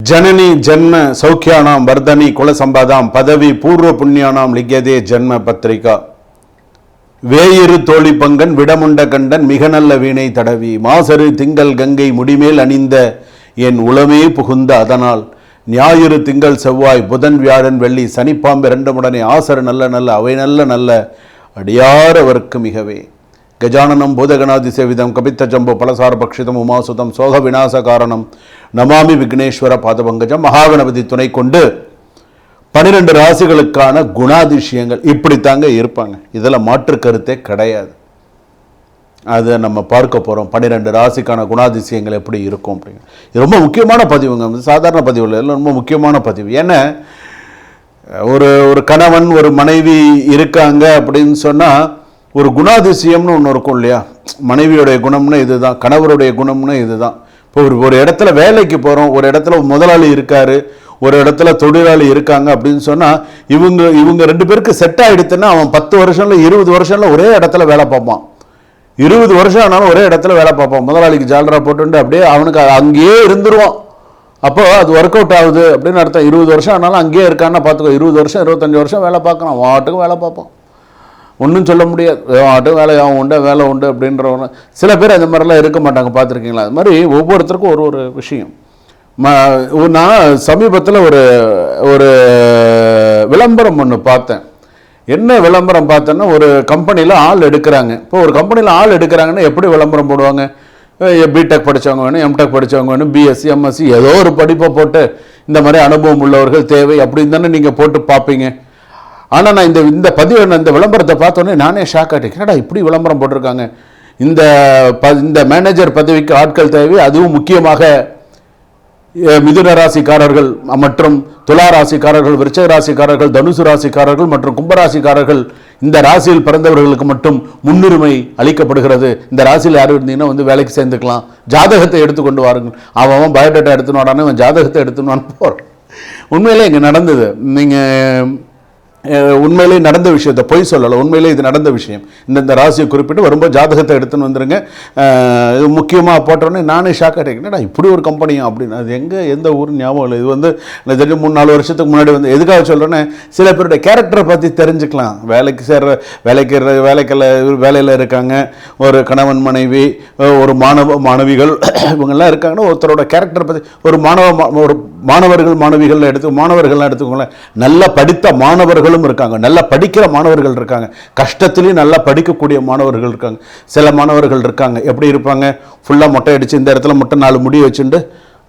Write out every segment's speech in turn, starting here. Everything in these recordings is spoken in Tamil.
जननी जन्म सौख्यानां वर्धनी कुल संपदां पदवी पूर्व पुण्यानां लिख्यदे जन्म पत्रिका வேயிரு தோழி பங்கன் விடமுண்ட கண்டன் மிக நல்ல வீணை தடவி மாசரு திங்கள் கங்கை முடிமேல் அணிந்த என் உளமே புகுந்த அதனால் ஞாயிறு திங்கள் செவ்வாய் புதன் வியாழன் வெள்ளி சனிப்பாம்பு இரண்டுமுடனே ஆசரு நல்ல நல்ல அவை நல்ல நல்ல அடியார் அவருக்கு மிகவே கஜானனம் பூதகணாதி சேவிதம் கபித்த ஜம்பு பலசார பக்ஷிதம் உமாசுதம் சோக விநாச காரணம் நமாமி விக்னேஸ்வர பாதபங்கஜம் மகாகணபதி துணை கொண்டு 12 ராசிகளுக்கான குணாதிசயங்கள் இப்படித்தாங்க இருப்பாங்க. இதில் மாற்று கருத்தே கிடையாது. அதை நம்ம பார்க்க போகிறோம். 12 ராசிக்கான குணாதிசயங்கள் எப்படி இருக்கும் அப்படிங்க. இது ரொம்ப முக்கியமான பதிவுங்க. சாதாரண பதிவு இல்லை, ரொம்ப முக்கியமான பதிவு. ஏன்னா ஒரு கணவன் ஒரு மனைவி இருக்காங்க அப்படின்னு சொன்னால் ஒரு குணாதிசயம்னு ஒன்று இருக்கும் இல்லையா. மனைவியுடைய குணம்னு இதுதான், கணவருடைய குணம்னு இதுதான். இப்போ ஒரு இடத்துல வேலைக்கு போகிறோம், ஒரு இடத்துல முதலாளி இருக்காரு, ஒரு இடத்துல தொழிலாளி இருக்காங்க அப்படின்னு சொன்னால் இவங்க 2 பேருக்கு செட் ஆகிடுதுன்னா அவன் 10 வருஷம்ல 20 வருஷம்ல ஒரே இடத்துல வேலை பார்ப்பான். 20 வருஷம் ஆனாலும் ஒரே இடத்துல வேலை பார்ப்பான். முதலாளிக்கு ஜாலரா போட்டு அப்படியே அவனுக்கு அங்கேயே இருந்துருவான். அப்போ அது ஒர்க் அவுட் ஆகுது அப்படின்னு அர்த்தம். 20 வருஷம் ஆனாலும் அங்கேயே இருக்கான்னு பார்த்துக்கோ. 20 வருஷம் 25 வருஷம் வேலை பார்க்கணும், வாட்டுக்கும் வேலை பார்ப்பான். ஒன்றும் சொல்ல முடியாது, வாட்டும் வேலை உண்டு வேலை உண்டு அப்படின்றவங்க. சில பேர் அந்த மாதிரிலாம் இருக்க மாட்டாங்க, பார்த்துருக்கீங்களா? அது மாதிரி ஒவ்வொருத்தருக்கும் ஒரு விஷயம். நான் சமீபத்தில் ஒரு விளம்பரம் ஒன்று பார்த்தேன். என்ன விளம்பரம் பார்த்தேன்னா, ஒரு கம்பெனியில் ஆள் எடுக்கிறாங்க. இப்போ ஒரு கம்பெனியில் ஆள் எடுக்கிறாங்கன்னா எப்படி விளம்பரம் போடுவாங்க? பிடெக் படித்தவங்க வேணும், எம்டெக் படித்தவங்க வேணும், பிஎஸ்சி எம்எஸ்சி ஏதோ ஒரு படிப்பை போட்டு இந்த மாதிரி அனுபவம் உள்ளவர்கள் தேவை அப்படின்னு தானே நீங்கள் போட்டு பார்ப்பீங்க. ஆனால் நான் இந்த பதிவு இந்த விளம்பரத்தை பார்த்தோன்னே நானே ஷாக் ஆகிட்டேன். என்னடா இப்படி விளம்பரம் போட்டிருக்காங்க? இந்த மேனேஜர் பதவிக்கு ஆட்கள் தேவை, அதுவும் முக்கியமாக மிதுன ராசிக்காரர்கள் மற்றும் துலா ராசிக்காரர்கள், விருச்சிக ராசிக்காரர்கள், தனுசு ராசிக்காரர்கள் மற்றும் கும்பராசிக்காரர்கள், இந்த ராசியில் பிறந்தவர்களுக்கு மட்டும் முன்னுரிமை அளிக்கப்படுகிறது. இந்த ராசியில் யாரும் இருந்தீங்கன்னா வந்து வேலைக்கு சேர்ந்துக்கலாம், ஜாதகத்தை எடுத்துக்கொண்டு வாருங்கள். அவன் பயோடேட்டா எடுத்துன்னு வாடானே அவன் ஜாதகத்தை எடுத்துன்னு வான்னு போகிறான். உண்மையிலே இங்கே நடந்தது. நீங்கள் உண்மையிலே நடந்த விஷயத்தை பொய் சொல்லலை, உண்மையிலே இது நடந்த விஷயம். இந்த ராசியை குறிப்பிட்டு வரும்போது ஜாதகத்தை எடுத்துன்னு வந்துருங்க. இது முக்கியமாக போட்டோன்னே நானே ஷாக் ஆகிட்டேன். இப்படி ஒரு கம்பெனியும் அப்படின்னு. அது எந்த ஊர் ஞாபகம் இல்லை. இது வந்து எனக்கு தெரிஞ்சு 3-4 வருஷத்துக்கு முன்னாடி வந்து எதுக்காக சொல்கிறேன்னே, சில பேருடைய கேரக்டரை பற்றி தெரிஞ்சுக்கலாம். வேலையில் இருக்காங்க, ஒரு கணவன் மனைவி, ஒரு மாணவிகள் இவங்கெல்லாம் இருக்காங்கன்னா ஒருத்தரோட கேரக்டரை பற்றி ஒரு மாணவர்கள்லாம் எடுத்துக்கோங்களேன். நல்லா படித்த மாணவர்களும் இருக்காங்க, நல்லா படிக்கிற மாணவர்கள் இருக்காங்க, கஷ்டத்திலையும் நல்லா படிக்கக்கூடிய மாணவர்கள் இருக்காங்க. சில மாணவர்கள் இருக்காங்க எப்படி இருப்பாங்க, ஃபுல்லாக மொட்டை அடித்து இந்த இடத்துல மட்டும் 4 முடி வச்சுட்டு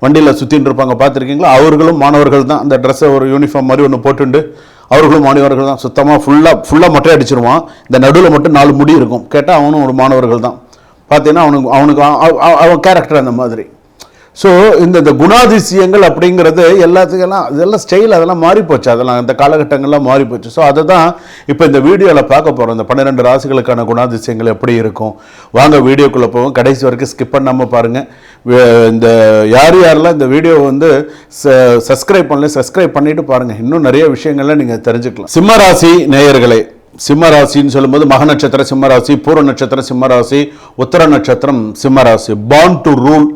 வண்டியில் சுற்றின்னு இருப்பாங்க, பார்த்துருக்கீங்களா? அவர்களும் மாணவர்கள் தான். அந்த ட்ரெஸ்ஸை ஒரு யூனிஃபார்ம் மாதிரி ஒன்று போட்டுண்டு அவர்களும் மாணவர்கள் தான். சுத்தமாக ஃபுல்லாக மொட்டை அடிச்சிருவான், இந்த நடுவில் மட்டும் 4 முடி இருக்கும். கேட்டால் அவனும் ஒரு மாணவர்கள் தான். பார்த்தீங்கன்னா அவனுக்கு அவன் கேரக்டர் அந்த மாதிரி. ஸோ இந்த குணாதிசயங்கள் அப்படிங்கிறது இதெல்லாம் ஸ்டைல் அதெல்லாம் மாறிப்போச்சு, அதெல்லாம் அந்த காலகட்டங்கள்லாம் மாறிப்போச்சு. ஸோ அதை தான் இப்போ இந்த வீடியோவில் பார்க்க போகிறோம். இந்த 12 ராசிகளுக்கான குணாதிசயங்கள் எப்படி இருக்கும். வாங்க வீடியோக்குள்ளே போவோம். கடைசி வரைக்கும் ஸ்கிப் பண்ணாமல் பாருங்கள். இந்த யாரெல்லாம் இந்த வீடியோ வந்து சப்ஸ்கிரைப் பண்ணிட்டு பாருங்கள். இன்னும் நிறைய விஷயங்கள்லாம் நீங்கள் தெரிஞ்சுக்கலாம். சிம்மராசி நேயர்களே, சிம்மராசின்னு சொல்லும்போது மக நட்சத்திரம் சிம்மராசி, பூர்வ நட்சத்திரம் சிம்மராசி, உத்தர நட்சத்திரம் சிம்மராசி. Born to rule.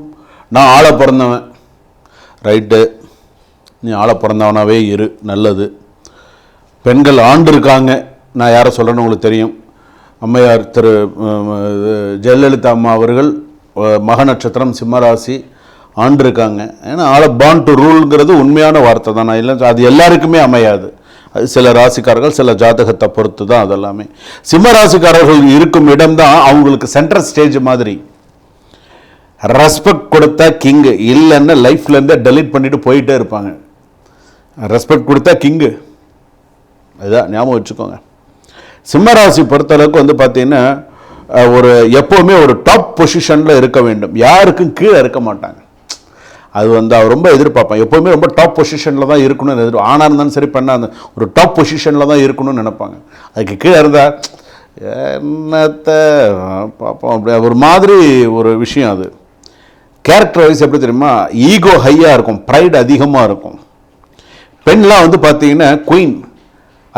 நான் ஆளை பிறந்தவன், ரைட்டு, நீ ஆளை பிறந்தவனாவே இரு, நல்லது. பெண்கள் ஆண்டு இருக்காங்க, நான் யாரை சொல்கிறேன்னு உங்களுக்கு தெரியும். அம்மையார் திரு ஜெயலலிதா அம்மா அவர்கள் மக நட்சத்திரம் சிம்மராசி, ஆண்டு இருக்காங்க. ஏன்னா பார்ன் டு ரூல்ங்கிறது உண்மையான வார்த்தை தான். நான் இல்லை, அது எல்லாருக்குமே அமையாது. அது சில ராசிக்காரர்கள் சில ஜாதகத்தை பொறுத்து தான் அதெல்லாமே. சிம்ம ராசிக்காரர்கள் இருக்கும் இடம் தான் அவங்களுக்கு சென்ட்ரல் ஸ்டேஜ் மாதிரி. ரெஸ்பெக்ட் கொடுத்தா கிங்கு, இல்லைன்னா லைஃப்லேருந்து டெலீட் பண்ணிட்டு போயிட்டே இருப்பாங்க. ரெஸ்பெக்ட் கொடுத்தா கிங்கு, அதுதான் ஞாபகம் வச்சுக்கோங்க. சிம்மராசி பொறுத்தளவுக்கு வந்து பார்த்தீங்கன்னா எப்போவுமே ஒரு டாப் பொசிஷனில் இருக்க வேண்டும், யாருக்கும் கீழே இருக்க மாட்டாங்க. அது வந்து அவர் ரொம்ப எதிர்பார்ப்பான். எப்போவுமே ரொம்ப டாப் பொசிஷனில் தான் இருக்கணும்னு ஆனாக இருந்தாலும் சரி பண்ணாத ஒரு டாப் பொசிஷனில் தான் இருக்கணும்னு நினைப்பாங்க. அதுக்கு கீழே இருந்தால் என்னத்தை பார்ப்போம், அப்படி ஒரு மாதிரி ஒரு விஷயம். அது கேரக்டர் வைஸ் எப்படி தெரியுமா, ஈகோ ஹையாக இருக்கும், ப்ரைட் அதிகமாக இருக்கும். பெண்லாம் வந்து பார்த்தீங்கன்னா குயின்,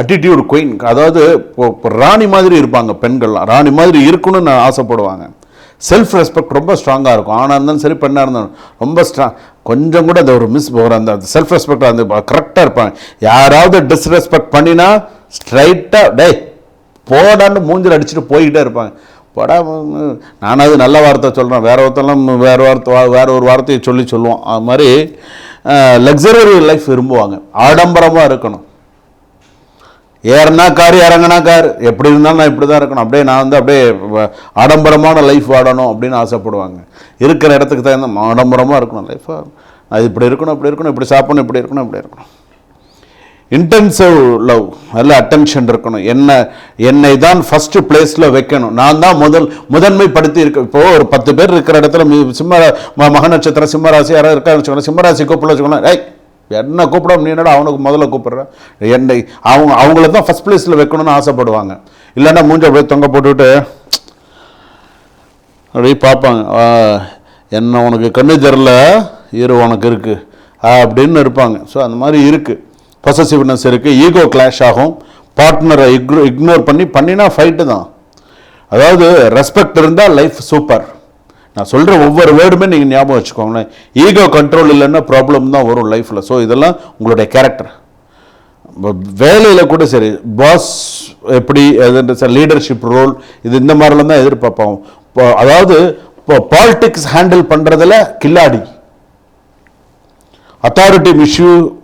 அட்டிடியூட் குயின், அதாவது ராணி மாதிரி இருப்பாங்க. பெண்கள்லாம் ராணி மாதிரி இருக்கணும்னு ஆசைப்படுவாங்க. செல்ஃப் ரெஸ்பெக்ட் ரொம்ப ஸ்ட்ராங்காக இருக்கும். ஆணாக இருந்தாலும் சரி, பெண்ணாக இருந்தாலும் ரொம்ப கொஞ்சம் கூட அந்த ஒரு அந்த செல்ஃப் ரெஸ்பெக்ட் அந்த கரெக்டாக இருப்பாங்க. யாராவது டிஸ்ரெஸ்பெக்ட் பண்ணினா ஸ்ட்ரைட்டாக டே போடான்னு மூஞ்சில் அடிச்சுட்டு போய்கிட்டே இருப்பாங்க. போடா, நானாவது நல்ல வார்த்தை சொல்கிறேன், வேற ஒருத்தெல்லாம் வேற ஒரு வார்த்தையை சொல்லுவோம். அது மாதிரி லக்ஸரி லைஃப் விரும்புவாங்க. ஆடம்பரமாக இருக்கணும். ஏறனா கார் இறங்கினா கார், எப்படி இருந்தாலும் நான் இப்படி தான் இருக்கணும், அப்படியே நான் வந்து அப்படியே ஆடம்பரமான லைஃப் வாடணும் அப்படின்னு ஆசைப்படுவாங்க. இருக்கிற இடத்துக்கு தகுந்த ஆடம்பரமாக இருக்கணும் லைஃபாக. அது இப்படி இருக்கணும், அப்படி இருக்கணும், இப்படி சாப்பிடணும், இப்படி இருக்கணும், இப்படி இருக்கணும். இன்டென்சிவ் லவ், நல்ல அட்டென்ஷன் இருக்கணும். என்னை தான் ஃபஸ்ட்டு பிளேஸில் வைக்கணும், நான் தான் முதன்மைப்படுத்தி இருக்கேன். இப்போது ஒரு 10 பேர் இருக்கிற இடத்துல மக நட்சத்திரம் சிம்மராசி யாராவது இருக்கான்னு வச்சுக்கோங்க, சிம்மராசி கூப்பிட வச்சுக்கோங்களேன், ஏய் என்ன கூப்பிடாம நீ என்னடா அவனுக்கு முதல்ல கூப்பிட்றேன், என்னை அவங்கள தான் ஃபஸ்ட் பிளேஸில் வைக்கணும்னு ஆசைப்படுவாங்க. இல்லைன்னா மூஞ்ச அப்படியே தொங்க போட்டுவிட்டு அப்படியே பார்ப்பாங்க, என்ன உனக்கு கண்ணு தெரில உனக்கு இருக்குது அப்படின்னு இருப்பாங்க. ஸோ அந்த மாதிரி இருக்குது. பொசசிவ்னஸ் இருக்குது, ஈகோ கிளாஷ் ஆகும், பார்ட்னரை இக்னோர் பண்ணினா ஃபைட்டு தான். அதாவது ரெஸ்பெக்ட் இருந்தால் லைஃப் சூப்பர். நான் சொல்கிற ஒவ்வொரு வேர்டுமே நீங்கள் ஞாபகம் வச்சுக்கோங்களேன். ஈகோ கண்ட்ரோல் இல்லைன்னா ப்ராப்ளம் தான் வரும் லைஃப்பில். ஸோ இதெல்லாம் உங்களுடைய கேரக்டர். வேலையில் கூட சரி, பாஸ் எப்படி லீடர்ஷிப் ரோல், இது இந்த மாதிரிலாம் தான் எதிர்பார்ப்போம். அதாவது இப்போ பாலிடிக்ஸ் ஹேண்டில் பண்ணுறதுல கில்லாடி, அத்தாரிட்டி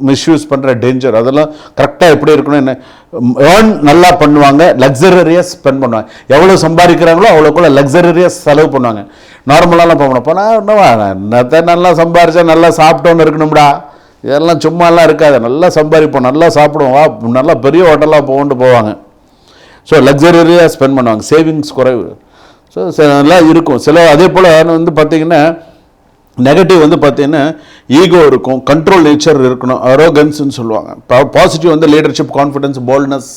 மிஸ்யூஸ் பண்ணுற டேஞ்சர், அதெல்லாம் கரெக்டாக எப்படி இருக்கணும். என்ன ஏர்ன் நல்லா பண்ணுவாங்க, லக்ஸரியஸ் ஸ்பெண்ட் பண்ணுவாங்க. எவ்வளோ சம்பாதிக்கிறாங்களோ அவ்வளோக்குள்ள லக்ஸரியஸ் செலவு பண்ணுவாங்க. நார்மலாலாம் போனால் என்னத்தை நல்லா சம்பாரிச்சா நல்லா சாப்பிட்டோன்னு இருக்கணும்டா, இதெல்லாம் சும்மாலாம் இருக்காது. நல்லா சம்பாதிப்போம், நல்லா சாப்பிடுவோம், வா நல்லா பெரிய ஹோட்டலாக போவாங்க. ஸோ லக்ஸரியஸாக ஸ்பெண்ட் பண்ணுவாங்க. சேவிங்ஸ் குறைவு. ஸோ நல்லா இருக்கும். சில அதே போல் வந்து பார்த்திங்கன்னா நெகட்டிவ் வந்து பார்த்தீங்கன்னா ஈகோ இருக்கும், கண்ட்ரோல் நேச்சர் இருக்கணும், அரோகன்ஸ்ன்னு சொல்லுவாங்க. பாசிட்டிவ் வந்து லீடர்ஷிப், கான்ஃபிடன்ஸ், போல்ட்னஸ்,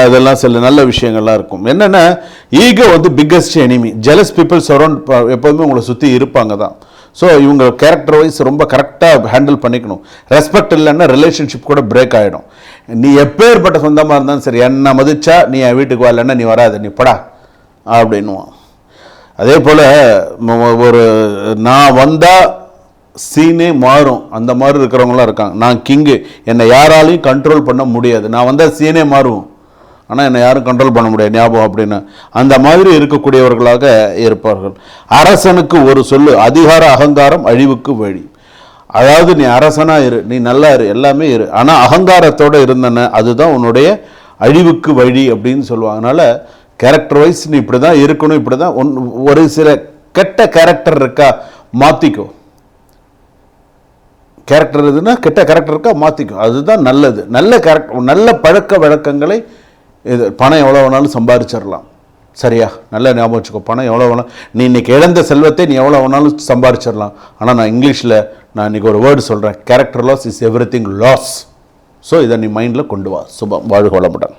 இதெல்லாம் சில நல்ல விஷயங்கள்லாம் இருக்கும். என்னென்னா ஈகோ வந்து biggest enemy. Jealous people surround எப்போதுமே உங்களை சுற்றி இருப்பாங்க தான். ஸோ இவங்க கேரக்டர் வைஸ் ரொம்ப கரெக்டாக ஹேண்டில் பண்ணிக்கணும். ரெஸ்பெக்ட் இல்லைன்னா ரிலேஷன்ஷிப் கூட பிரேக் ஆகிடும். நீ எப்பேற்பட்ட சொந்தமாக இருந்தாலும் சரி, என்ன மதிச்சா நீ என் வீட்டுக்கு வா, இல்லைன்னா நீ வராது, நீ படா அப்படின்னுவான். அதே போல் ஒரு நான் வந்தால் சீனே மாறும், அந்த மாதிரி இருக்கிறவங்களாம் இருக்காங்க. நான் கிங்கு, என்னை யாராலையும் கண்ட்ரோல் பண்ண முடியாது, நான் வந்தால் சீனே மாறும், ஆனால் என்னை யாரும் கண்ட்ரோல் பண்ண முடியாது ஞாபகம் அப்படின்னு அந்த மாதிரி இருக்கக்கூடியவர்களாக இருப்பார்கள். அரசனுக்கு ஒரு சொல்லு, அதிகார அகங்காரம் அழிவுக்கு வழி. அதாவது நீ அரசனாக இரு, நீ நல்லா இரு, எல்லாமே இரு, ஆனால் அகங்காரத்தோடு இருந்தன அதுதான் உன்னுடைய அழிவுக்கு வழி அப்படின்னு சொல்லுவாங்க. அதனால் கேரக்டர் வைஸ் நீ இப்படி தான் இருக்கணும், இப்படி தான். ஒரு சில கெட்ட கேரக்டர் இருக்கா மாற்றிக்கோ. கேரக்டர் இதுன்னா கெட்ட கேரக்டர் இருக்கா மாற்றிக்கோ, அதுதான் நல்லது. நல்ல கேரக்டர், நல்ல பழக்க வழக்கங்களை இது பணம் எவ்வளோ வேணாலும் சம்பாதிச்சிடலாம். சரியா, நல்லா ஞாபகம் வச்சுக்கோ. பணம் எவ்வளோ வேணாலும், நீ இன்னைக்கு இழந்த செல்வத்தை நீ எவ்வளோ வேணாலும் சம்பாதிச்சிடலாம். ஆனால் நான் இங்கிலீஷில் இன்னைக்கு ஒரு வேர்டு சொல்கிறேன், character loss is everything loss. So இதை நீ மைண்டில் கொண்டு வா. சுபம், வாழ்க வளமுடன்.